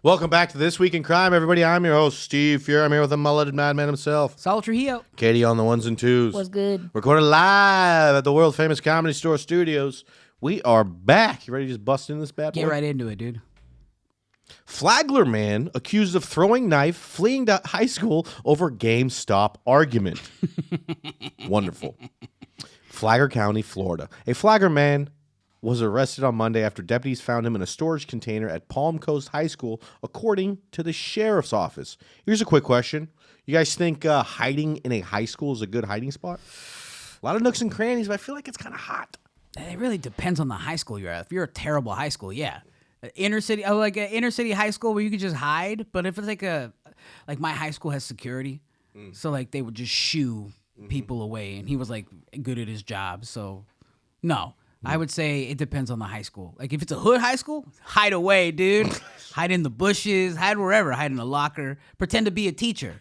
Welcome back to This Week in Crime, everybody. I'm your host, Steve Furey. I'm here with the mulleted madman himself, Saul Trujillo. Katie on the ones and twos. What's good? Recorded live at the world-famous Comedy Store Studios. We are back. You ready to just bust into this bad boy? Get right into it, dude. Flagler man accused of throwing knife, fleeing to high school over GameStop argument. Wonderful. Flagler County, Florida. A Flagler man was arrested on Monday after deputies found him in a storage container at Palm Coast High School, according to the sheriff's office. Here's a quick question. You guys think hiding in a high school is a good hiding spot? A lot of nooks and crannies, but I feel like it's kind of hot. It really depends on the high school you're at. If you're a terrible high school, yeah. Inner city, like an inner city high school where you could just hide. But if it's like my high school has security, so like they would just shoo people away, and he was like good at his job. So no. I would say it depends on the high school. Like, if it's a hood high school, hide away, dude. Hide in the bushes, hide wherever, hide in a locker, pretend to be a teacher.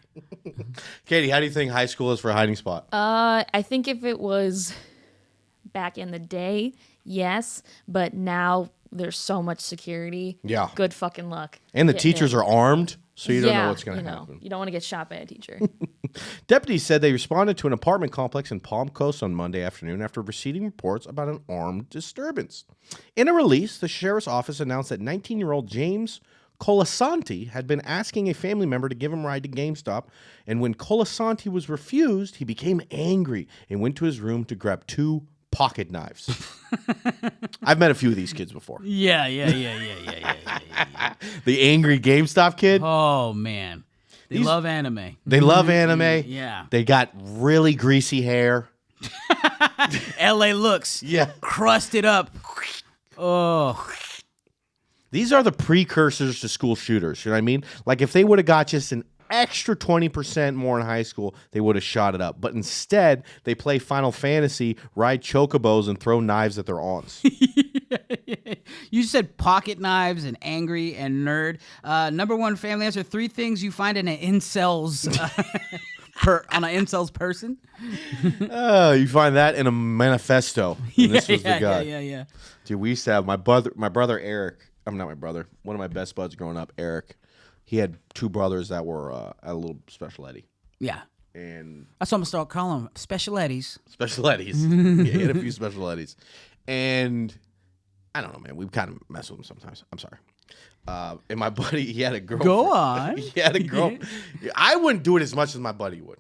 Katie, how do you think high school is for a hiding spot? I think if it was back in the day, yes, but now there's so much security. Yeah. Good fucking luck. And the teachers are armed, so you don't know what's going to happen. You don't want to get shot by a teacher. Deputies said they responded to an apartment complex in Palm Coast on Monday afternoon after receiving reports about an armed disturbance. In a release, the sheriff's office announced that 19-year-old James Colasanti had been asking a family member to give him a ride to GameStop, and when Colasanti was refused, he became angry and went to his room to grab 2 pocket knives. I've met a few of these kids before. Yeah. The angry GameStop kid. Oh, man. They love anime. They love anime. Yeah. They got really greasy hair. LA looks. Yeah. Crusted up. Oh. These are the precursors to school shooters. You know what I mean? Like, if they would have got just an extra 20% more in high school, they would have shot it up. But instead, they play Final Fantasy, ride chocobos, and throw knives at their aunts. You said pocket knives and angry and nerd. Number one family answer: 3 things you find in an incels on an incels person. You find that in a manifesto. And this was the guy. Yeah. Dude, we used to have my brother Eric. I'm not my brother. One of my best buds growing up, Eric. He had 2 brothers that were at a little special Eddie. Yeah. And that's what I'm going to start calling them. Special Eddies. Special Eddies. Yeah, he had a few special Eddies. And I don't know, man. We kind of mess with him sometimes. I'm sorry. And my buddy, he had a girlfriend. Go on. He had a girl. I wouldn't do it as much as my buddy would.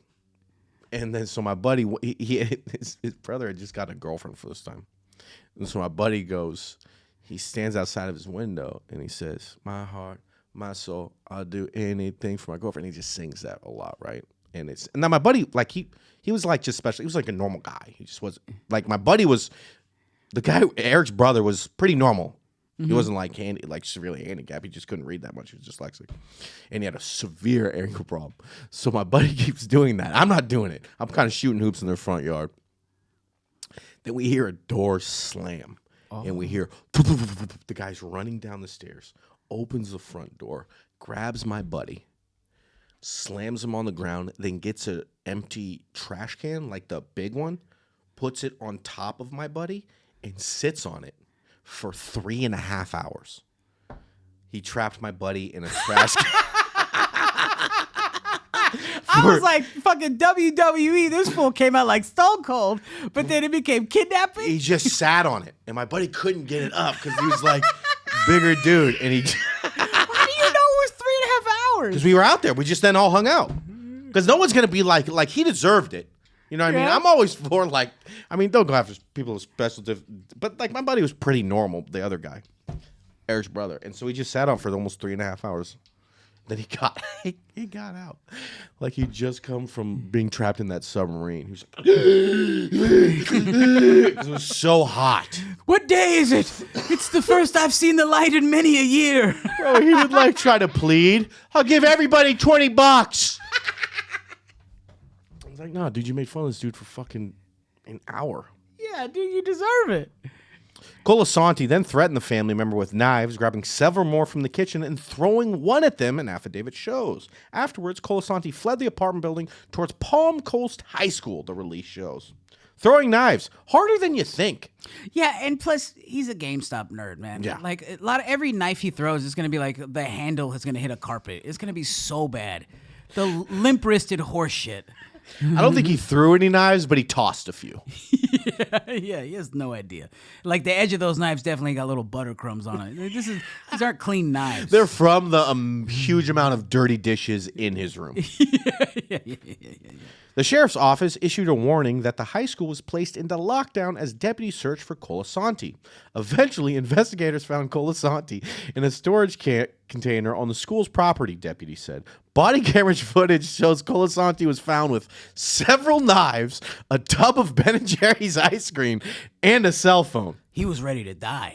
And then so my buddy, his brother had just got a girlfriend for this time. And so my buddy goes, he stands outside of his window and he says, "My heart, my soul, I'll do anything for my girlfriend." He just sings that a lot, right? And now my buddy, like he was like just special. He was like a normal guy. He just was like, my buddy was the guy. Eric's brother was pretty normal. Mm-hmm. He wasn't like severely handicapped. He just couldn't read that much. He was dyslexic, and he had a severe ankle problem. So my buddy keeps doing that. I'm not doing it. I'm kind of shooting hoops in their front yard. Then we hear a door slam, and we hear the guy's running down the stairs. Opens the front door, grabs my buddy, slams him on the ground, then gets an empty trash can, like the big one, puts it on top of my buddy, and sits on it for 3.5 hours. He trapped my buddy in a trash can. I was like, fucking WWE, this fool came out like Stone Cold, but then it became kidnapping? He just sat on it, and my buddy couldn't get it up because he was like bigger dude, and he... How do you know it was 3.5 hours? Because we were out there. We just then all hung out. Because no one's going to be like he deserved it. You know what I mean? I'm always for don't go after people with special but like my buddy was pretty normal, the other guy, Eric's brother. And so he just sat on for almost 3.5 hours. Then he got out. Like he'd just come from being trapped in that submarine. He was like, it was so hot. What day is it? It's the first I've seen the light in many a year. Bro, he would like try to plead. "I'll give everybody $20. I was like, "No, dude, you made fun of this dude for fucking an hour." Yeah, dude, you deserve it. Colasanti then threatened the family member with knives, grabbing several more from the kitchen and throwing one at them, an affidavit shows. Afterwards, Colasanti fled the apartment building towards Palm Coast High School, the release shows. Throwing knives, harder than you think. Yeah, and plus he's a GameStop nerd, man. Yeah. Like every knife he throws is gonna be like the handle is gonna hit a carpet. It's gonna be so bad. The limp-wristed horse shit. I don't think he threw any knives, but he tossed a few. Yeah, he has no idea. Like the edge of those knives definitely got little butter crumbs on it. These aren't clean knives. They're from the huge amount of dirty dishes in his room. yeah. The sheriff's office issued a warning that the high school was placed into lockdown as deputies searched for Colasanti. Eventually, investigators found Colasanti in a storage container on the school's property, deputies said. Body camera footage shows Colasanti was found with several knives, a tub of Ben & Jerry's ice cream, and a cell phone. He was ready to die.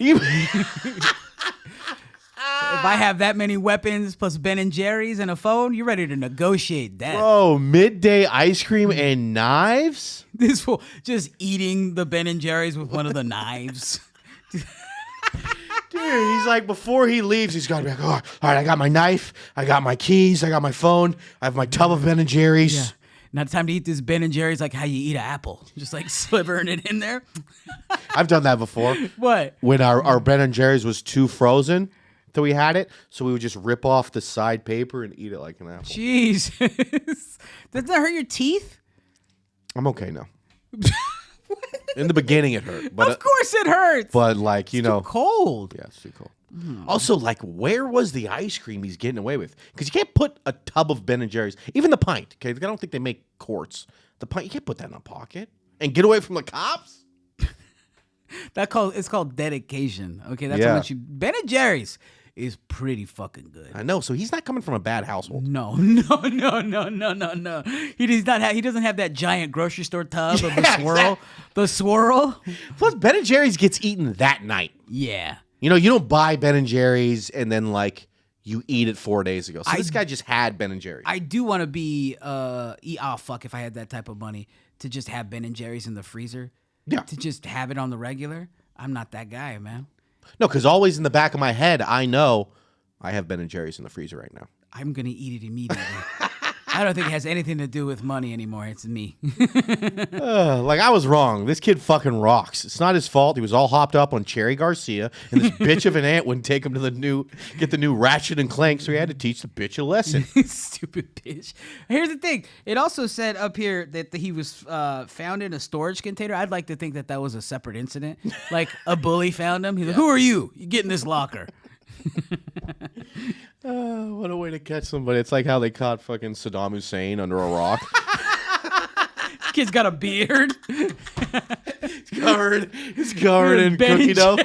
If I have that many weapons plus Ben & Jerry's and a phone, you're ready to negotiate death. Bro, midday ice cream and knives? This fool just eating the Ben & Jerry's with one of the knives. Dude, he's like, before he leaves, he's got to be like, all right, I got my knife, I got my keys, I got my phone, I have my tub of Ben & Jerry's. Yeah. Now time to eat this Ben & Jerry's like how you eat an apple. Just like slivering it in there. I've done that before. What? When our Ben & Jerry's was too frozen till we had it, so we would just rip off the side paper and eat it like an apple. Jesus. Does that hurt your teeth? I'm okay now. In the beginning, it hurt. But, of course it hurts. But like, you know. Cold. Yeah, it's too cold. Also, like, where was the ice cream he's getting away with? Because you can't put a tub of Ben & Jerry's, even the pint, okay? I don't think they make quarts. The pint, you can't put that in a pocket and get away from the cops. It's called dedication. Okay, that's Yeah. how much you. Ben & Jerry's is pretty fucking good. I know. So he's not coming from a bad household. No. He does not have. He doesn't have that giant grocery store tub of the swirl. Exactly. The swirl. Plus, Ben & Jerry's gets eaten that night. Yeah. You know, you don't buy Ben & Jerry's and then like you eat it 4 days ago. So this guy just had Ben & Jerry's. I do want to be. Fuck! If I had that type of money to just have Ben & Jerry's in the freezer. Yeah. To just have it on the regular. I'm not that guy, man. No, because always in the back of my head, I know I have Ben & Jerry's in the freezer right now. I'm gonna eat it immediately. I don't think it has anything to do with money anymore. It's me. Like, I was wrong. This kid fucking rocks. It's not his fault. He was all hopped up on Cherry Garcia, and this bitch of an aunt wouldn't take him to get the new Ratchet and Clank, so he had to teach the bitch a lesson. Stupid bitch. Here's the thing. It also said up here that he was found in a storage container. I'd like to think that was a separate incident. Like a bully found him. He's like, "Who are you? You get in this locker." What a way to catch somebody. It's like how they caught fucking Saddam Hussein under a rock. Kid's got a beard. It's covered in cookie dough.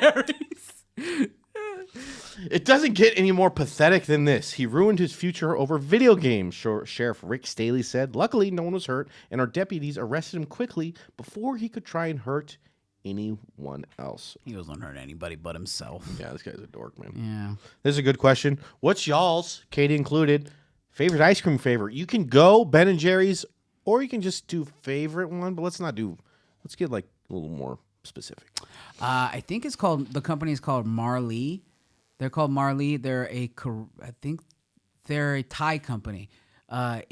It doesn't get any more pathetic than this. He ruined his future over video games, Sheriff Rick Staley said. Luckily, no one was hurt, and our deputies arrested him quickly before he could try and hurt anyone else. He wasn't hurt anybody but himself. Yeah, this guy's a dork, man. Yeah. This is a good question. What's y'all's, Katie included, favorite ice cream flavor? You can go Ben & Jerry's, or you can just do favorite one, but let's get like a little more specific. I think the company is called Marley. They're called Marley. I think they're a Thai company. I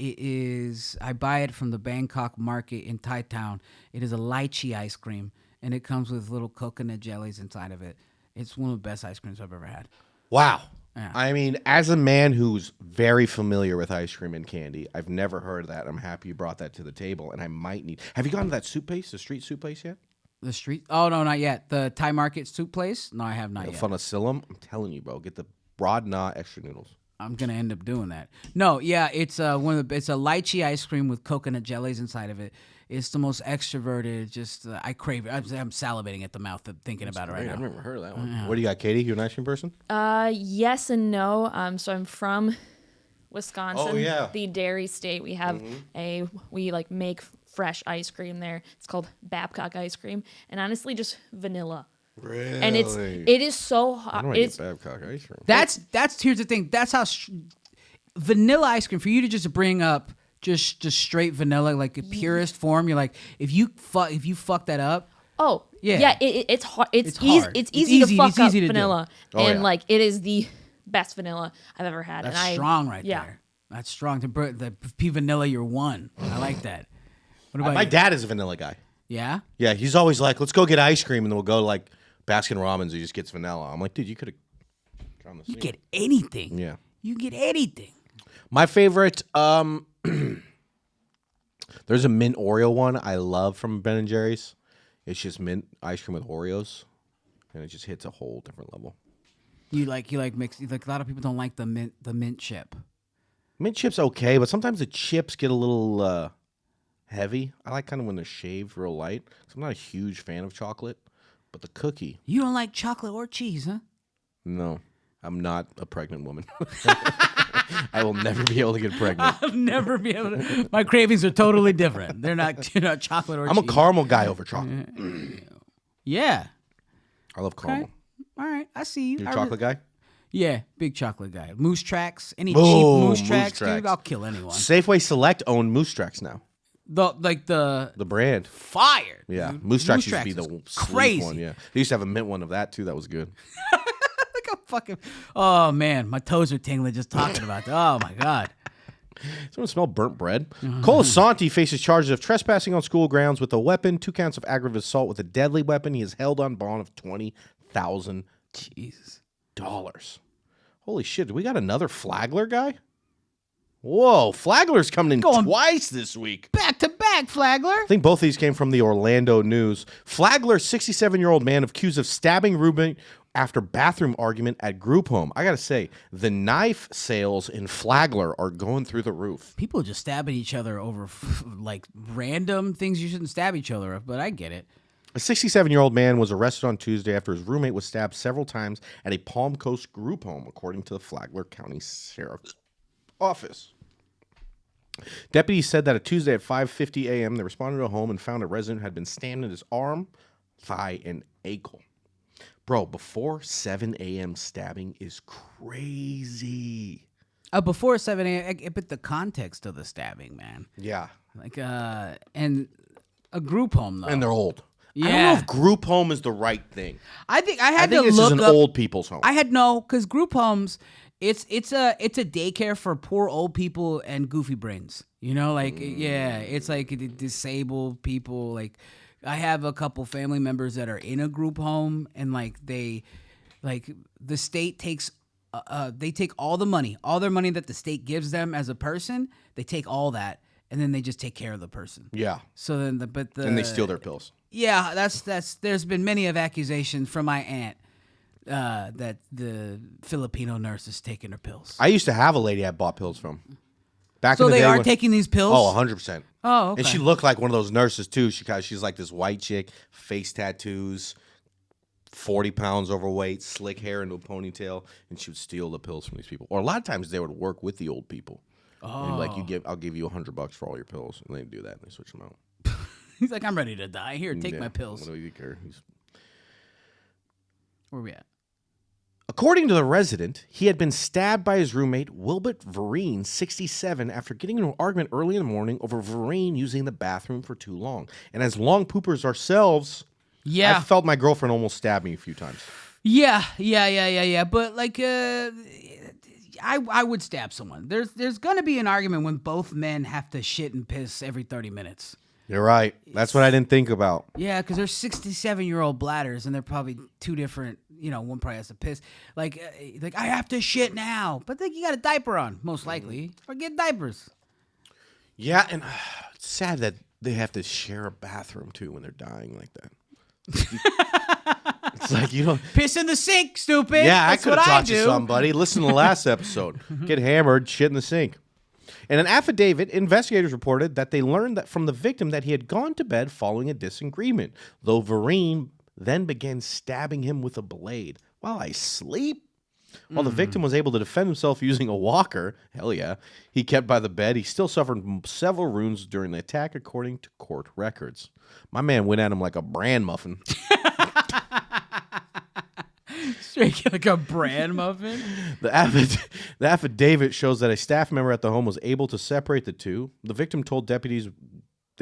buy it from the Bangkok market in Thai town. It is a lychee ice cream, and it comes with little coconut jellies inside of it. It's one of the best ice creams I've ever had. Wow. Yeah. I mean, as a man who's very familiar with ice cream and candy, I've never heard of that. I'm happy you brought that to the table, and I might need... Have you gone to that soup place, the street soup place yet? The street? Oh, no, not yet. The Thai market soup place? No, I have not yet. Funasilum? I'm telling you, bro. Get the broad na extra noodles. I'm gonna end up doing that. No, yeah, it's it's a lychee ice cream with coconut jellies inside of it. It's the most extroverted. Just I crave it. I'm salivating at the mouth thinking about it right now. I've never heard of that one. Yeah. What do you got, Katie? You an ice cream person? Yes and no. So I'm from Wisconsin, Oh, yeah. the dairy state. We have we like make fresh ice cream there. It's called Babcock ice cream, and honestly, just vanilla. Really? And it is so hot. I don't get Babcock ice cream. That's here's the thing. That's how vanilla ice cream for you to just bring up just straight vanilla like a purest form. You're like if you fuck that up. Oh, Yeah. yeah. It's hard. It's It's easy. hard. It's It's easy easy- to fuck it's up easy to do. vanilla, Oh, and yeah. like it is the best vanilla I've ever had. That's and I, strong right yeah. there. That's strong. The P vanilla, you're one. I like that. What about My you? dad is a vanilla guy. Yeah. Yeah, he's always like, let's go get ice cream, and then we'll go to like Baskin Robbins. He just gets vanilla. I'm like, dude, you could have gone the You same. get anything. Yeah. You get anything. My favorite, there's a mint Oreo one I love from Ben & Jerry's. It's just mint ice cream with Oreos, and it just hits a whole different level. You like mix. Like a lot of people don't like the mint chip. Mint chips okay, but sometimes the chips get a little heavy. I like kind of when they're shaved real light. 'Cause I'm not a huge fan of chocolate, but the cookie, You don't like chocolate or cheese, huh? no. I'm not a pregnant woman. I will never be able to get pregnant. I'll never be able to. My cravings are totally different. They're not chocolate or I'm a cheese. caramel guy over chocolate. Yeah. I love caramel. Okay. All right. I see you. You're a chocolate guy? Yeah, big chocolate guy. Moose Tracks. Any Oh, cheap Moose Moose Tracks, dude, Tracks. I'll kill anyone. Safeway Select own Moose Tracks now. The The brand. fire. Yeah. dude. Moose Tracks used to be is the sleek crazy. one. Yeah. They used to have a mint one of that too. That was good. Look how fucking. Oh man, my toes are tingling just talking about that. Oh my god. Someone smell burnt bread? Colasanti faces charges of trespassing on school grounds with a weapon, 2 counts of aggravated assault with a deadly weapon. He is held on bond of $20,000. Jesus. Holy shit! Do we got another Flagler guy? Whoa, Flagler's coming in Going- twice this week. Back to back, Flagler. I think both of these came from the Orlando News. Flagler, 67-year-old man accused of stabbing roommate after bathroom argument at group home. I gotta say, the knife sales in Flagler are going through the roof. People just stabbing each other over like random things you shouldn't stab each other of, but I get it. A 67-year-old man was arrested on Tuesday after his roommate was stabbed several times at a Palm Coast group home, according to the Flagler County Sheriff's Office. Deputies said that a Tuesday at 5:50 a.m., they responded to a home and found a resident had been stabbed in his arm, thigh, and ankle. Bro, before 7 a.m. stabbing is crazy. Before 7 a.m., but the context of the stabbing, man. Yeah. Like, and a group home, though. And they're old. I don't know Yeah. if group home is the right thing. I think I I had think to this look is an up. old people's home. I had no, because group homes, it's a daycare for poor old people and goofy brains. You know, like yeah, it's like disabled people. Like I have a couple family members that are in a group home, and like the state takes. They take all the money, all their money that the state gives them as a person. They take all that, and then they just take care of the person. yeah. So then, And they steal their pills. Yeah, that's. There's been many of accusations from my aunt that the Filipino nurse is taking her pills. I used to have a lady I bought pills from. Back So in the they day are when- taking these pills. Oh, 100%. Oh, okay. And she looked like one of those nurses too. She's like this white chick, face tattoos, 40 pounds overweight, slick hair into a ponytail, and she would steal the pills from these people. Or a lot of times they would work with the old people. Oh. And like I'll give you $100 for all your pills, and they do that and they switch them out. He's like, I'm ready to die. Here, take Yeah, my pills. What do you care? Where we at? According to the resident, he had been stabbed by his roommate, Wilbert Vereen, 67, after getting into an argument early in the morning over Vereen using the bathroom for too long. And as long poopers ourselves, Yeah. I felt my girlfriend almost stab me a few times. Yeah. But like, I would stab someone. There's gonna be an argument when both men have to shit and piss every 30 minutes. You're right. That's what I didn't think about. Yeah, because they're 67-year-old bladders, and they're probably two different. One probably has to piss. Like I have to shit now, but then you got a diaper on, most likely, or get diapers. Yeah, and it's sad that they have to share a bathroom too when they're dying like that. It's like you don't. Piss in the sink, stupid. Yeah, That's I could what have taught you do. somebody. Listen to the last episode. Get hammered, shit in the sink. In an affidavit, investigators reported that they learned that from the victim that he had gone to bed following a disagreement, though Vereen then began stabbing him with a blade. While I sleep? While the victim was able to defend himself using a walker, hell yeah, he kept by the bed. He still suffered several wounds during the attack, according to court records. My man went at him like a bran muffin. Straight like a bran muffin. The affidavit shows that a staff member at the home was able to separate the two. The victim told deputies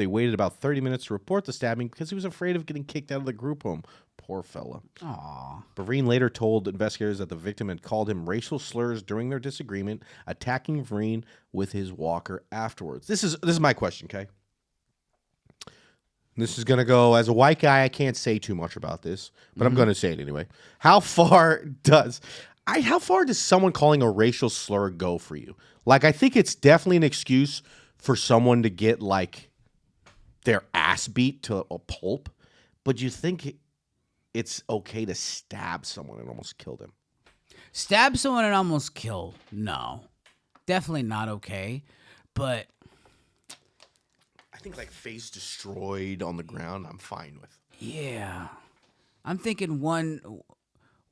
They waited about 30 minutes to report the stabbing because he was afraid of getting kicked out of the group home. Poor fella. Aw. Vereen later told investigators that the victim had called him racial slurs during their disagreement, attacking Vereen with his walker afterwards. This is my question, okay? This is going to go, as a white guy, I can't say too much about this, but I'm going to say it anyway. How far does someone calling a racial slur go for you? Like, I think it's definitely an excuse for someone to get, like, their ass beat to a pulp, but you think it's okay to stab someone and almost kill them? Stab someone and almost kill? No. Definitely not okay, but... I think like face destroyed on the ground, I'm fine with. Yeah. I'm thinking one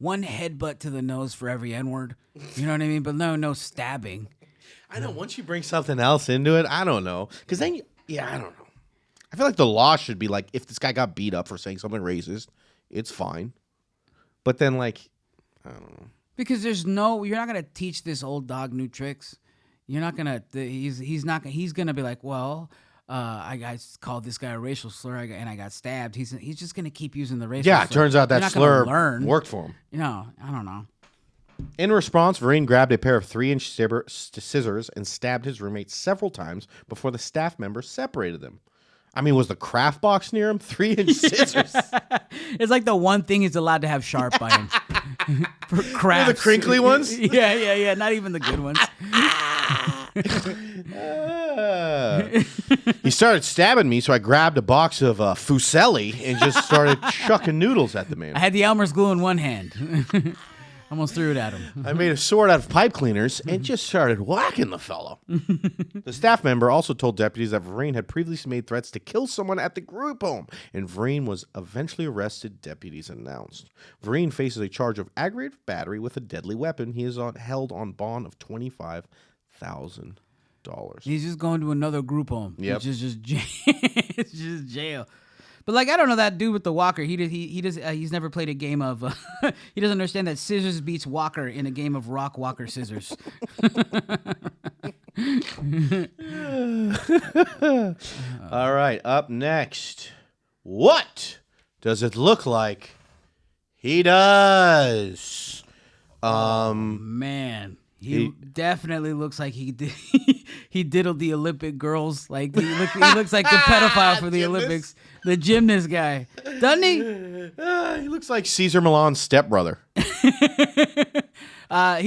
headbutt to the nose for every N-word. You know what I mean? But no stabbing. I know, once you bring something else into it, I don't know. Because then, I don't know. I feel like the law should be like, if this guy got beat up for saying something racist, it's fine. But then, like, I don't know. Because you're not going to teach this old dog new tricks. You're not going to, he's going to be like, well... I called this guy a racial slur and I got stabbed. He's just going to keep using the racial slur. Yeah, it turns out that slur worked for him. You know, I don't know. In response, Vereen grabbed a pair of 3-inch scissors and stabbed his roommate several times before the staff member separated them. I mean, was the craft box near him? 3-inch scissors. It's like the one thing he's allowed to have sharp by him. For crafts. The crinkly ones? Yeah. Not even the good ones. He started stabbing me, so I grabbed a box of fusilli and just started chucking noodles at the man. I had the Elmer's glue in one hand. Almost threw it at him. I made a sword out of pipe cleaners and just started whacking the fellow. The staff member also told deputies that Vereen had previously made threats to kill someone at the group home, and Vereen was eventually arrested, deputies announced. Vereen faces a charge of aggravated battery with a deadly weapon. He is held on bond of $25,000. He's just going to another group home. Yep. It's just jail. But like, I don't know that dude with the walker. He's never played a game of. He doesn't understand that scissors beats walker in a game of rock walker scissors. All right, up next. What does it look like he does? Man. He definitely looks like he diddled the Olympic girls. Like he looks like the pedophile for the Olympics, the gymnast guy, doesn't he? He looks like Caesar Milan's stepbrother. He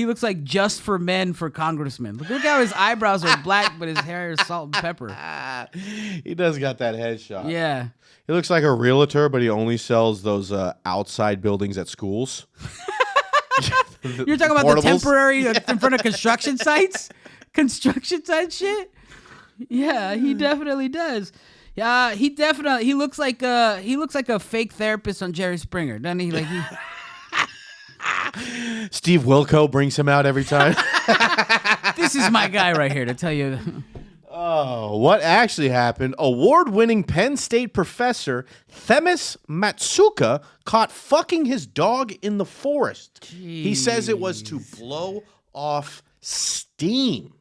looks like Just for Men for congressman. Look how his eyebrows are black, but his hair is salt and pepper. He does got that headshot. Yeah. He looks like a realtor, but he only sells those outside buildings at schools. You're talking about the temporary in front of construction sites? Construction site shit? Yeah, he definitely does. Yeah, he looks like a fake therapist on Jerry Springer, doesn't he? Like Steve Wilco brings him out every time. This is my guy right here to tell you. Oh, what actually happened? Award-winning Penn State professor Themis Matsuka caught fucking his dog in the forest. Jeez. He says it was to blow off steam.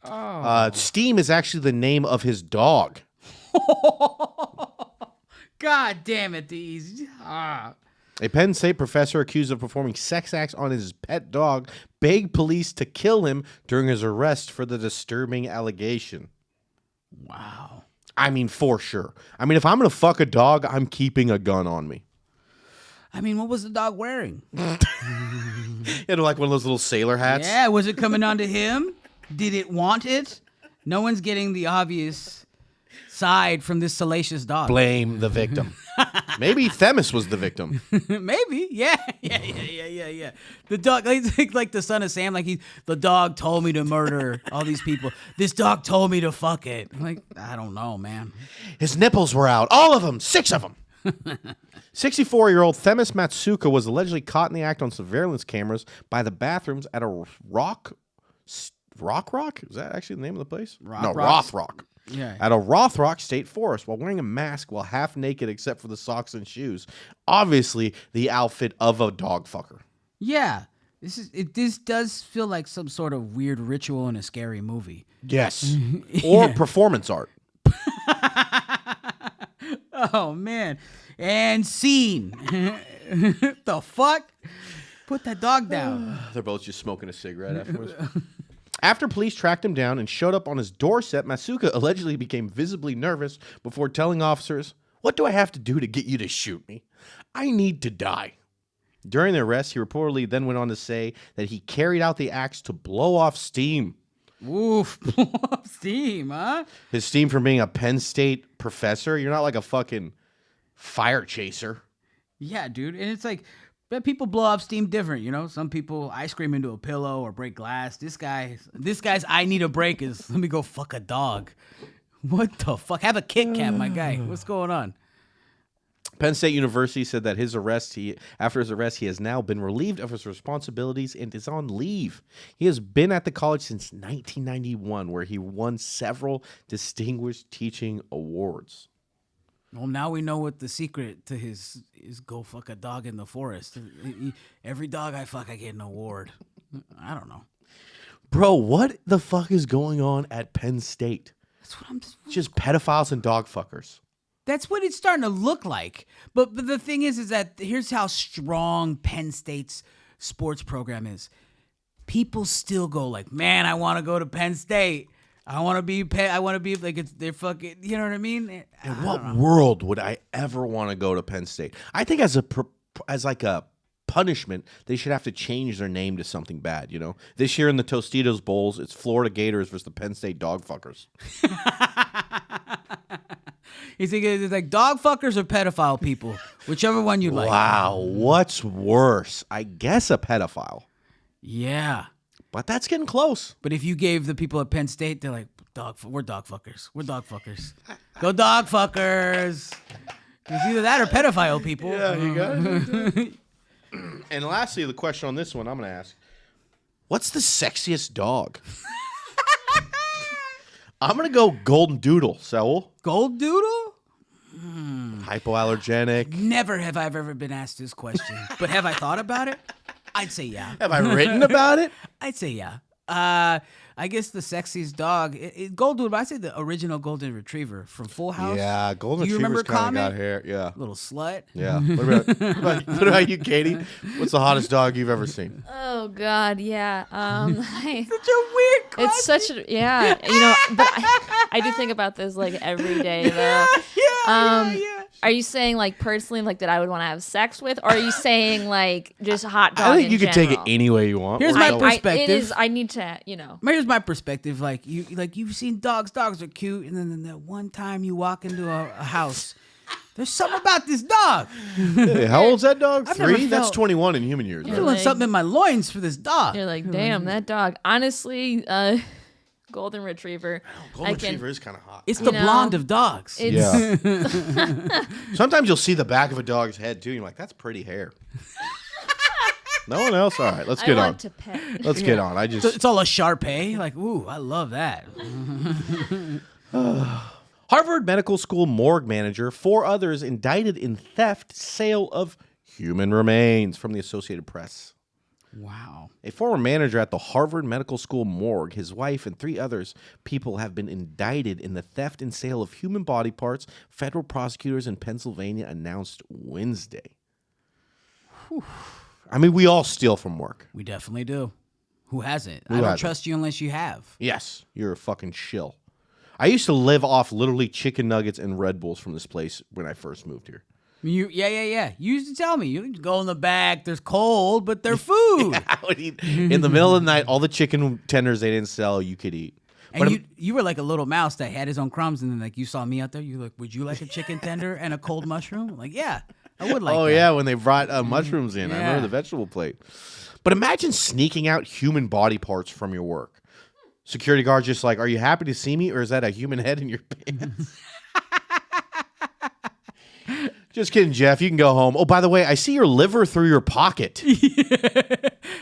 Oh. Steam is actually the name of his dog. God damn it, these. A Penn State professor accused of performing sex acts on his pet dog begged police to kill him during his arrest for the disturbing allegation. Wow. I mean, for sure. I mean, if I'm going to fuck a dog, I'm keeping a gun on me. I mean, what was the dog wearing? It had like one of those little sailor hats. Yeah, was it coming onto him? Did it want it? No one's getting the obvious side from this salacious dog. Blame the victim. Maybe Themis was the victim. Maybe. Yeah. The dog, like the son of Sam, like the dog told me to murder all these people. This dog told me to fuck it. I'm like, I don't know, man. His nipples were out. All of them. 6 of them. 64-year-old Themis Matsuka was allegedly caught in the act on surveillance cameras by the bathrooms at a Rock? Is that actually the name of the place? Rothrock. Yeah. At a Rothrock State Forest while wearing a mask while half naked except for the socks and shoes. Obviously, the outfit of a dog fucker. Yeah. This does feel like some sort of weird ritual in a scary movie. Yes. Or performance art. Oh man, and scene. The fuck? Put that dog down. They're both just smoking a cigarette afterwards. After police tracked him down and showed up on his doorstep, Masuka allegedly became visibly nervous before telling officers, "What do I have to do to get you to shoot me? I need to die." During the arrest, he reportedly then went on to say that he carried out the axe to blow off steam. Oof, steam, huh? His steam from being a Penn State professor? You're not like a fucking fire chaser. Yeah, dude. And it's like, but people blow off steam different, you know? Some people ice cream into a pillow or break glass. This guy's I need a break is let me go fuck a dog. What the fuck? Have a Kit Kat, my guy. What's going on? Penn State University said that after his arrest, he has now been relieved of his responsibilities and is on leave. He has been at the college since 1991, where he won several distinguished teaching awards. Well, now we know what the secret to his is go fuck a dog in the forest. Every dog I fuck, I get an award. I don't know. Bro, what the fuck is going on at Penn State? That's what I'm just pedophiles and dog fuckers. That's what it's starting to look like. But the thing is that here's how strong Penn State's sports program is. People still go like, man, I want to go to Penn State. I want to be like they're fucking, you know what I mean? In what world would I ever want to go to Penn State? I think as a punishment, they should have to change their name to something bad, you know? This year in the Tostitos Bowls, it's Florida Gators versus the Penn State Dog Fuckers. You think it's like dog fuckers or pedophile people? Whichever one you like. Wow, what's worse? I guess a pedophile. Yeah. But that's getting close. But if you gave the people at Penn State, they're like, we're dog fuckers. We're dog fuckers. Go dog fuckers. It's either that or pedophile people. Yeah, you got it. And lastly, the question on this one I'm going to ask, what's the sexiest dog? I'm going to go golden doodle, Saul. Gold doodle? Hypoallergenic. Never have I ever been asked this question. But have I thought about it? I'd say yeah. Have I written about it? I'd say yeah. I guess the sexiest dog, Gold Doodle, I'd say the original Golden Retriever from Full House. Yeah, Golden Do you Retrievers remember kind of Comet? got hair. Yeah. Little slut. Yeah. What about you, Katie? What's the hottest dog you've ever seen? Oh God, yeah. Such a weird question. It's such a you know. But I do think about this like every day though. Yeah. Are you saying like personally like that I would want to have sex with, or are you saying like just hot dog? I think you in can take it general? any way you want. Here's my perspective. It is. I need to, you know. Here's my perspective. Like you've seen dogs. Dogs are cute, and then that one time you walk into a house, there's something about this dog. Hey, how old's that dog? I've never 3? That's felt- 21 in human years. I'm Right? feeling something in my loins for this dog. You're like, damn, that dog. Honestly, Golden Retriever. Golden Retriever is kind of hot. It's the know, blonde of dogs. It's, Yeah. Sometimes you'll see the back of a dog's head too. And you're like, that's pretty hair. No one else? All right, let's I get on. want to pet. Let's get on. It's all a Sharpay. Like, ooh, I love that. Harvard Medical School morgue manager, 4 others indicted in theft, sale of human remains from the Associated Press. Wow. A former manager at the Harvard Medical School morgue, his wife, and 3 others people have been indicted in the theft and sale of human body parts, federal prosecutors in Pennsylvania announced Wednesday. Whew. I mean, we all steal from work. We definitely do. Who hasn't? Who I don't hasn't? trust you unless you have. Yes, you're a fucking shill. I used to live off literally chicken nuggets and Red Bulls from this place when I first moved here. Yeah. You used to tell me, you go in the back, there's cold, but they're food. I would eat in the middle of the night, all the chicken tenders they didn't sell, you could eat. And you were like a little mouse that had his own crumbs, and then like you saw me out there, you like, would you like a chicken tender and a cold mushroom? I'm like, yeah, I would like that. Oh, yeah, when they brought mushrooms in. I Yeah. remember the vegetable plate. But imagine sneaking out human body parts from your work. Security guard just like, are you happy to see me, or is that a human head in your pants? Just kidding, Jeff. You can go home. Oh, by the way, I see your liver through your pocket.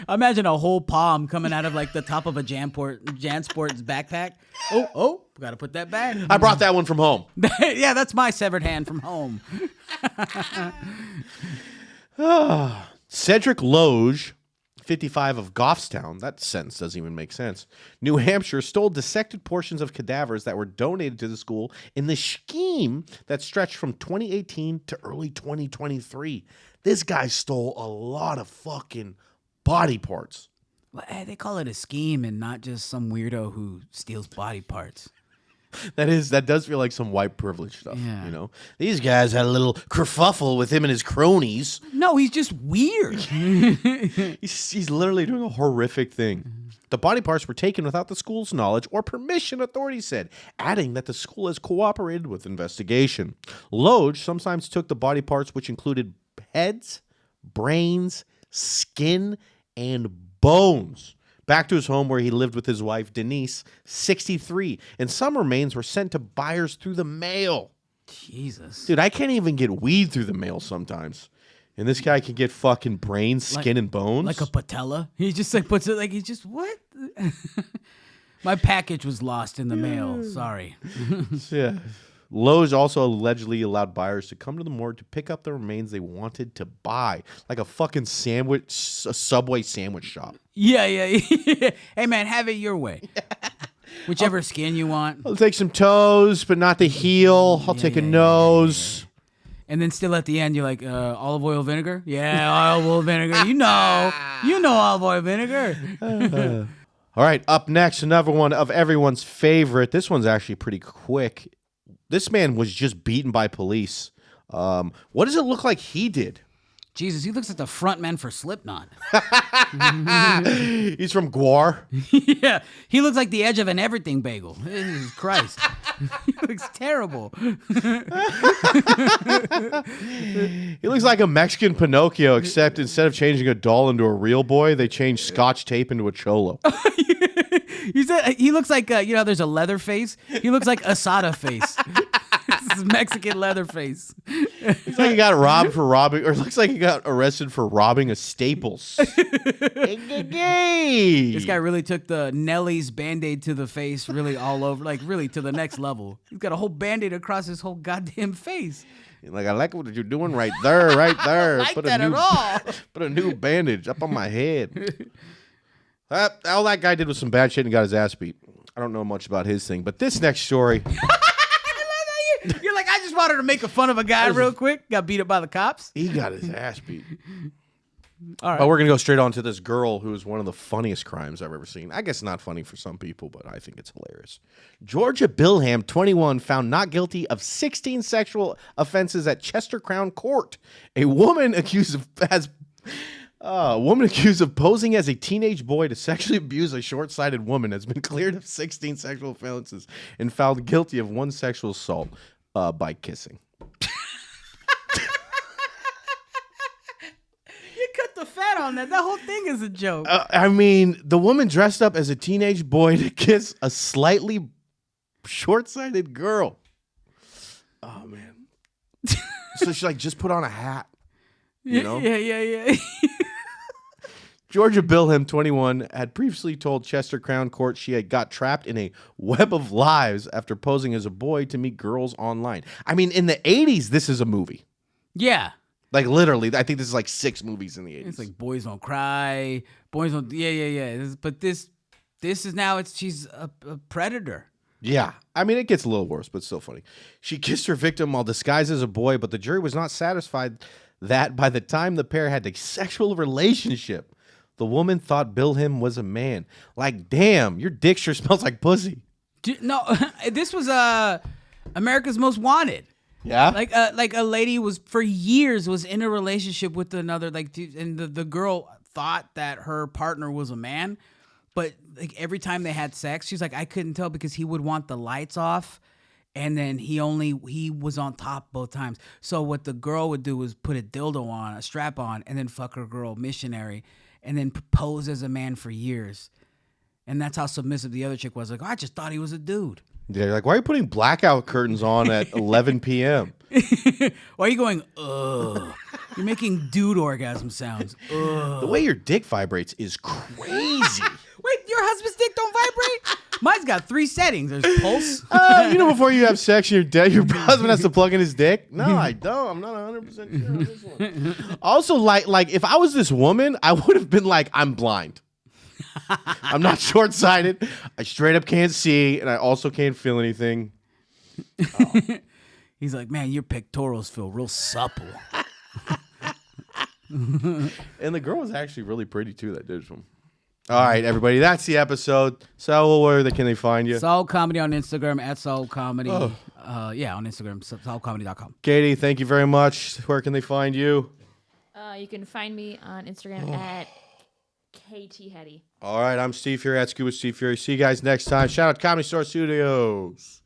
Imagine a whole palm coming out of like the top of a JanSport's backpack. Oh, gotta put that back. I brought that one from home. Yeah, that's my severed hand from home. Cedric Loge, 55 of Goffstown, that sentence doesn't even make sense, New Hampshire, stole dissected portions of cadavers that were donated to the school in the scheme that stretched from 2018 to early 2023. This guy stole a lot of fucking body parts. Well, they call it a scheme and not just some weirdo who steals body parts. That does feel like some white privilege stuff, Yeah. you know? These guys had a little kerfuffle with him and his cronies. No, he's just weird. He's literally doing a horrific thing. The body parts were taken without the school's knowledge or permission, authorities said, adding that the school has cooperated with investigation. Loge sometimes took the body parts, which included heads, brains, skin, and bones, back to his home where he lived with his wife, Denise, 63, and some remains were sent to buyers through the mail. Jesus. Dude, I can't even get weed through the mail sometimes. And this guy can get fucking brains, skin, and bones? Like a patella? He just like puts it like he's just, what? My package was lost in the mail. Sorry. Yeah. Lowe's also allegedly allowed buyers to come to the morgue to pick up the remains they wanted to buy. Like a fucking sandwich, a Subway sandwich shop. Yeah. Hey, man, have it your way. Whichever skin you want. I'll take some toes, but not the heel. I'll take a nose. And then still at the end, you're like, olive oil vinegar? Yeah, olive oil vinegar. You know olive oil vinegar. All right, up next, another one of everyone's favorite. This one's actually pretty quick. This man was just beaten by police. What does it look like he did? Jesus, he looks like the front man for Slipknot. He's from Guar. Yeah, he looks like the edge of an everything bagel. Jesus Christ. He looks terrible. He looks like a Mexican Pinocchio, except instead of changing a doll into a real boy, they changed Scotch tape into a cholo. He looks like, there's a leather face. He looks like Asada face. This is Mexican leather face. Looks like he got robbed for robbing, or looks like he got arrested for robbing a Staples. This guy really took the Nelly's Band-Aid to the face really all over, like really to the next level. He's got a whole Band-Aid across his whole goddamn face. Like, I like what you're doing right there, right there. I like that at all. Put a new bandage up on my head. All that guy did was some bad shit and got his ass beat. I don't know much about his thing, but this next story... You're like, I just wanted to make fun of a guy real quick. Got beat up by the cops. He got his ass beat. All right. But we're going to go straight on to this girl who is one of the funniest crimes I've ever seen. I guess not funny for some people, but I think it's hilarious. Georgia Bilham, 21, found not guilty of 16 sexual offenses at Chester Crown Court. A woman accused of posing as a teenage boy to sexually abuse a short-sighted woman has been cleared of 16 sexual offenses and found guilty of one sexual assault by kissing. You cut the fat on that. That whole thing is a joke. I mean, the woman dressed up as a teenage boy to kiss a slightly short-sighted girl. Oh, man. So she, just put on a hat. You know? Yeah. Georgia Bilham, 21, had previously told Chester Crown Court she had got trapped in a web of lies after posing as a boy to meet girls online. I mean, in the 80s, this is a movie. Yeah. Like, literally, I think this is like 6 movies in the 80s. It's like Boys Don't Cry. Boys Don't... Yeah. But this is now, she's a predator. Yeah. I mean, it gets a little worse, but still funny. She kissed her victim while disguised as a boy, but the jury was not satisfied that by the time the pair had a sexual relationship, the woman thought Bilham was a man. Like, damn, your dick sure smells like pussy. No, this was America's Most Wanted. Yeah? Like a lady was for years was in a relationship with another, and the girl thought that her partner was a man, but like every time they had sex, she's like, I couldn't tell because he would want the lights off, and then he was on top both times. So what the girl would do was put a dildo on, a strap on, and then fuck her girl missionary, and then pose as a man for years. And that's how submissive the other chick was. Like, I just thought he was a dude. Yeah, you're like, why are you putting blackout curtains on at 11 p.m.? Why are you going, ugh? You're making dude orgasm sounds. Ugh. The way your dick vibrates is crazy. Wait, your husband's dick don't vibrate? Mine's got 3 settings. There's pulse. Before you have sex, your husband has to plug in his dick. No, I don't. I'm not 100% sure on this one. Also, like if I was this woman, I would have been like, I'm blind. I'm not short-sighted. I straight up can't see, and I also can't feel anything. Oh. He's like, man, your pectorals feel real supple. And the girl was actually really pretty too. That did some. All right, everybody, that's the episode. So, where can they find you? Saul Comedy on Instagram at Saul Comedy. On Instagram, saulcomedy.com. Katie, thank you very much. Where can they find you? You can find me on Instagram at KT Hetty. All right, I'm Steve Furey at Scuba Steve Furey. See you guys next time. Shout out to Comedy Store Studios.